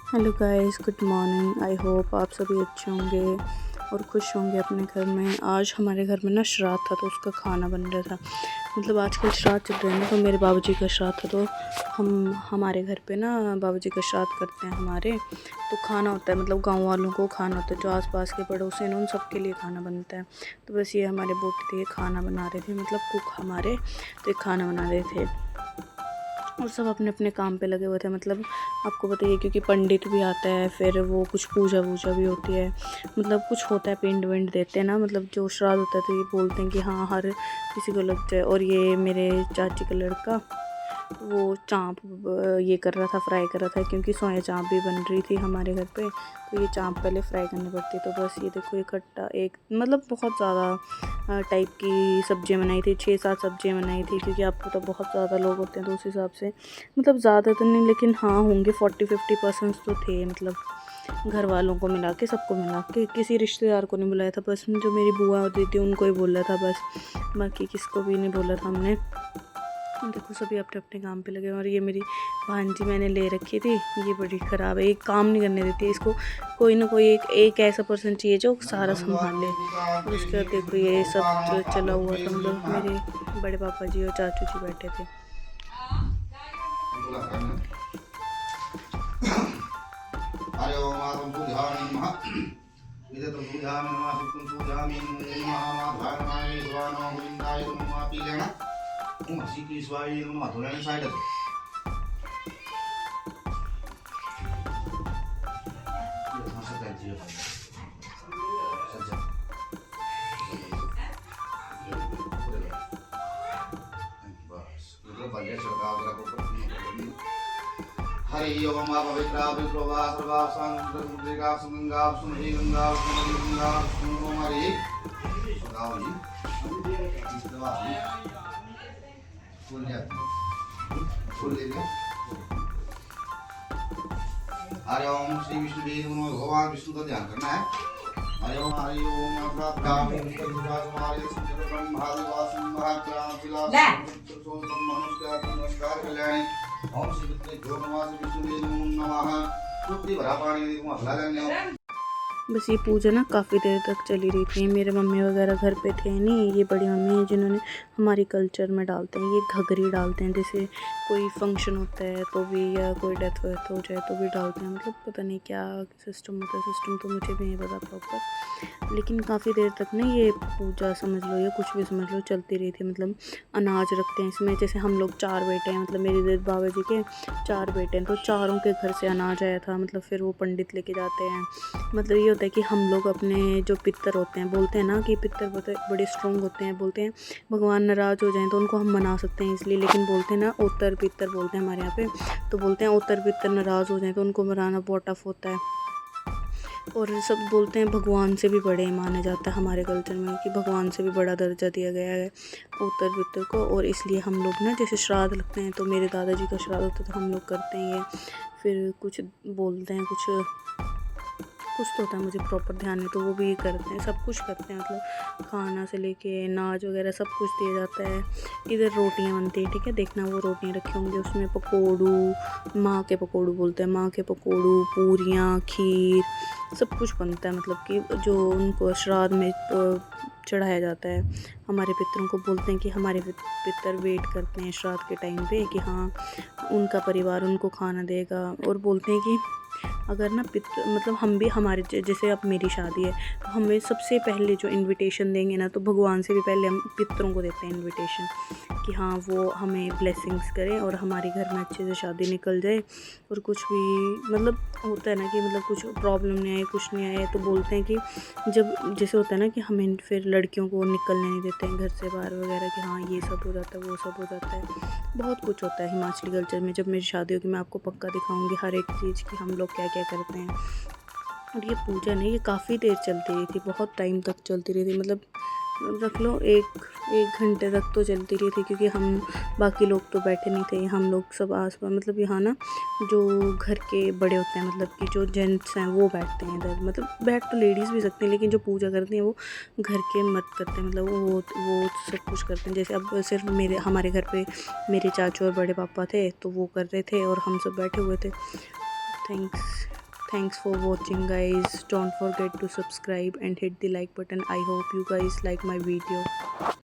Hello guys, good morning. I hope आप सभी अच्छे होंगे और खुश होंगे अपने घर में। आज हमारे घर में ना श्राद्ध था, तो उसका खाना बन रहा था। मतलब आजकल श्राद्ध चल रहे हैं ना, तो मेरे बाबूजी का श्राद्ध था, तो हम हमारे घर पे ना बाबूजी का श्राद्ध करते हैं हमारे। तो खाना होता है, मतलब गांव वालों को खाना होता है, जो आसपास के पड़ोसी हैं उन सबके लिए खाना बनता है। तो बस ये हमारे बोटी थे, खाना बना रहे थे, मतलब कुक हमारे, तो ये खाना बना रहे थे और सब अपने अपने काम पे लगे हुए थे। मतलब आपको बताइए, क्योंकि पंडित भी आता है, फिर वो कुछ पूजा वूजा भी होती है, मतलब कुछ होता है, पिंड विंड देते हैं ना, मतलब जो श्राद्ध होता है, तो ये बोलते हैं कि हाँ हर किसी को लग जाए। और ये मेरे चाची का लड़का वो चाँप ये कर रहा था, फ्राई कर रहा था, क्योंकि सोया चाँप भी बन रही थी हमारे घर पे, तो ये चाँप पहले फ्राई करनी पड़ती। तो बस ये देखो, ये खट्टा एक मतलब बहुत ज़्यादा टाइप की सब्जियां बनाई थी, 6-7 सब्जियां बनाई थी, क्योंकि आपको तो बहुत ज़्यादा लोग होते हैं, तो उस हिसाब से मतलब ज़्यादा तो नहीं, लेकिन हाँ होंगे 40-50% तो थे। मतलब घर वालों को मिला के, सबको मिला के, किसी रिश्तेदार को नहीं बुलाया था, बस जो मेरी बुआ और दीदी उनको ही बोला था बस, बाकी किसको भी नहीं बोला था हमने। देखो सभी अपने अपने काम पे लगे। और ये मेरी भांजी मैंने ले रखी थी, ये बड़ी ख़राब है, एक काम नहीं करने देती इसको। कोई ना कोई एक ऐसा पर्सन चाहिए जो सारा संभाल ले। और उसके बाद देखो ये सब चला हुआ था, मतलब मेरे बड़े पापा जी और चाचू जी बैठे थे। हरि ओम पवित्रा विप्रोवा सर्वा संगंगा सुगंगा सुमहि गंगा सुमहि गंगा सुमो हरि गाओ जी दवा फूल जा फूल ले जा। हरि ओम श्री विष्णु देव नमः। भगवान विष्णु का ध्यान करना है। हरि ओम ब्राह्मण ब्रह्मा देवासुम महाक्राम नमस्कार कल्याणी। ओम श्री विष्णु देव नमः। तुक्ति भरा पानी को हला लेने। बस ये पूजा ना काफ़ी देर तक चली रही थी। मेरे मम्मी वगैरह घर पे थे नहीं, ये बड़ी मम्मी है जिन्होंने हमारी कल्चर में डालते हैं, ये घघरी डालते हैं, जैसे कोई फंक्शन होता है तो भी, या कोई डेथ वेथ हो जाए तो भी डालते हैं। मतलब पता नहीं क्या सिस्टम होता है, सिस्टम तो मुझे भी नहीं पता प्रॉपर, लेकिन काफ़ी देर तक ना ये पूजा समझ लो या कुछ भी समझ लो चलती रही थी। मतलब अनाज रखते हैं इसमें, जैसे हम लोग 4 बेटे हैं, मतलब मेरे बाबा जी के 4 बेटे हैं, तो चारों के घर से अनाज आया था। मतलब फिर वो पंडित लेके जाते हैं। मतलब ये होता है कि हम लोग अपने जो पितर होते हैं, बोलते हैं ना कि पितर बड़े स्ट्रॉन्ग होते हैं, बोलते हैं भगवान नाराज़ हो जाएं तो उनको हम मना सकते हैं इसलिए, लेकिन बोलते हैं ना उत्तर पितर बोलते हैं हमारे यहाँ पे, तो बोलते हैं उत्तर पितर नाराज़ हो जाएं तो उनको मनाना बहुत टफ होता है। और सब बोलते हैं भगवान से भी बड़े माने जाता है हमारे कल्चर में, कि भगवान से भी बड़ा दर्जा दिया गया है उत्तर पितर को। और इसलिए हम लोग ना जैसे श्राद्ध लगते हैं, तो मेरे दादाजी का श्राद्ध होता है तो हम लोग करते हैं ये। फिर कुछ बोलते हैं, कुछ तो होता है, मुझे प्रॉपर ध्यान है, तो वो भी करते हैं, सब कुछ करते हैं। मतलब खाना से लेके नाच वगैरह सब कुछ दिया जाता है। इधर रोटियां बनती है, ठीक है, देखना वो रोटियां रखी होंगी, उसमें पकोड़ू, माँ के पकोड़ू बोलते हैं, माँ के पकोड़ू, पूरियाँ, खीर, सब कुछ बनता है। मतलब कि जो उनको श्राद्ध में चढ़ाया जाता है। हमारे पितरों को बोलते हैं कि हमारे पितर वेट करते हैं श्राद्ध के टाइम पे, कि हाँ उनका परिवार उनको खाना देगा। और बोलते हैं कि अगर ना मतलब हम भी हमारे जैसे अब मेरी शादी है, तो हमें सबसे पहले जो इनविटेशन देंगे ना, तो भगवान से भी पहले हम पितरों को देते हैं इनविटेशन, कि हाँ वो हमें ब्लेसिंग्स करें और हमारे घर में अच्छे से शादी निकल जाए। और कुछ भी मतलब होता है ना कि मतलब कुछ प्रॉब्लम नहीं आए, कुछ नहीं आए, तो बोलते हैं कि जब जैसे होता है ना कि हमें फिर लड़कियों को निकलने नहीं देते हैं घर से बाहर वगैरह, कि हाँ ये सब हो जाता है, वो सब हो जाता है, बहुत कुछ होता है हिमाचली कल्चर में। जब मेरी शादी होगी मैं आपको पक्का दिखाऊंगी हर एक चीज़ कि हम लोग क्या क्या करते हैं। और ये पूजा नहीं, ये काफ़ी देर चलती रही थी, बहुत टाइम तक चलती रही थी। मतलब रख लो एक एक घंटे तक तो चलती रही थी, क्योंकि हम बाकी लोग तो बैठे नहीं थे, हम लोग सब आस पास, मतलब यहाँ ना जो घर के बड़े होते हैं, मतलब कि जो जेंट्स हैं वो बैठते हैं इधर। मतलब बैठ तो लेडीज़ भी सकती हैं, लेकिन जो पूजा करती हैं वो घर के मर्द करते हैं, मतलब वो सब कुछ करते हैं। जैसे अब सिर्फ हमारे घर पे मेरे चाचू और बड़े पापा थे, तो वो कर रहे थे और हम सब बैठे हुए थे। Thanks. Thanks for watching guys. Don't forget to subscribe and hit the like button. I hope you guys like my video.